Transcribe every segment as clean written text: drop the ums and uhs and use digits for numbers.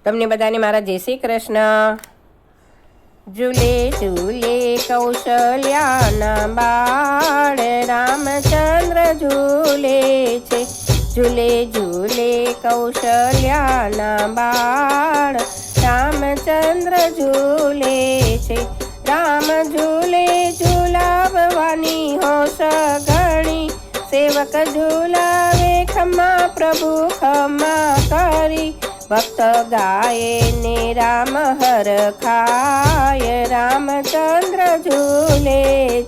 તમને બધાને મારા જય શ્રી કૃષ્ણ। ઝૂલે ઝૂલે કૌશલ્યાના બાળ રામચંદ્ર ઝૂલે છે। ઝૂલે ઝૂલે કૌશલ્યાના બાળ રામચંદ્ર ઝૂલે છે। રામ ઝૂલે ઝૂલાવવાની હોશ ઘણી, સેવક ઝૂલાવે ખમા પ્રભુ ખમા કરી। ભક્ત ગાયે ને રામ હરખાય રામચંદ્ર ઝૂલે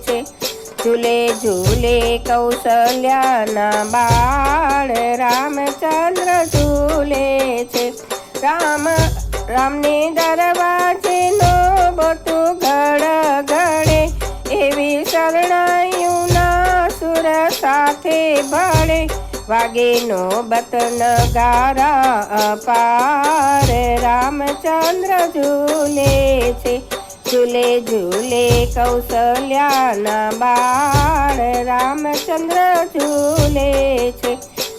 છે। ઝૂલે ઝૂલે કૌશલ્યાના બાળ રામચંદ્ર ઝૂલે છે। રામને દરવાજે નો બોટું ગળગળે, એવી શરણાઈઓના સુર સાથે ભળે। વાગે નોબત નગારા અપાર રામચંદ્ર ઝૂલે છે। ઝૂલે ઝૂલે કૌશલ્યાના બાળ રામચંદ્ર ઝૂલે છે।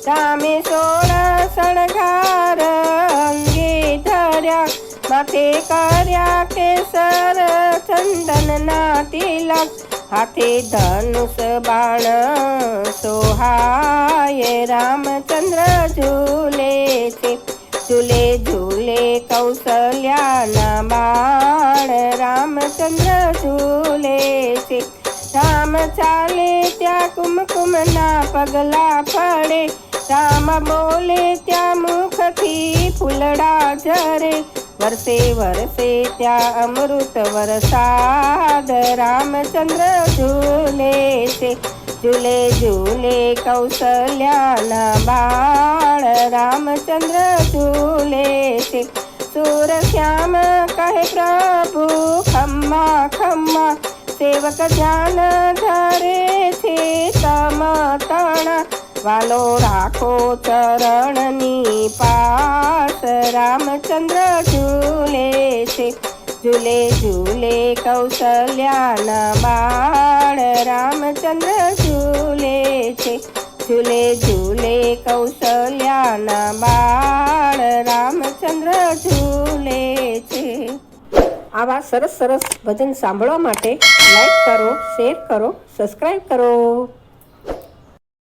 રામે 16 શણગાર અંગે ધર્યા, માથે કર્યા કેસર ચંદનના તિલક, હાથે ધનુષ બાણ સોહાય રામચંદ્ર ઝૂલે છે। ઝૂલે ઝૂલે કૌશલ્યાના બાળ રામચંદ્ર ઝૂલે છે। રામ ચાલે ત્યાં કુમકુમના પગલા પડે, રામ બોલે ત્યાં મુખથી ફૂલડા ઝરે। વરસે વરસે ત્યાં અમૃત વરસાદ રામચંદ્ર ઝૂલે છે। ઝૂલે ઝૂલે કૌશલ્યાના બાળ રામચંદ્ર ઝૂલે છે। સૂરશ્યામ કહે પ્રભુ ખમ્મા ખમ્મા, સેવક ધ્યાન ધરે છે સમતણા। વાલો રાખો ચરણની પાસ રામચંદ્ર ઝૂલે છે। ઝૂલે ઝૂલે કૌશલ્યાના બાળ રામચંદ્ર ઝૂલે છે। ઝૂલે ઝૂલે કૌશલ્યાના બાળ રામચંદ્ર ઝૂલે છે। આવા સરસ સરસ ભજન સાંભળવા માટે લાઈક કરો, શેર કરો, સબસ્ક્રાઈબ કરો।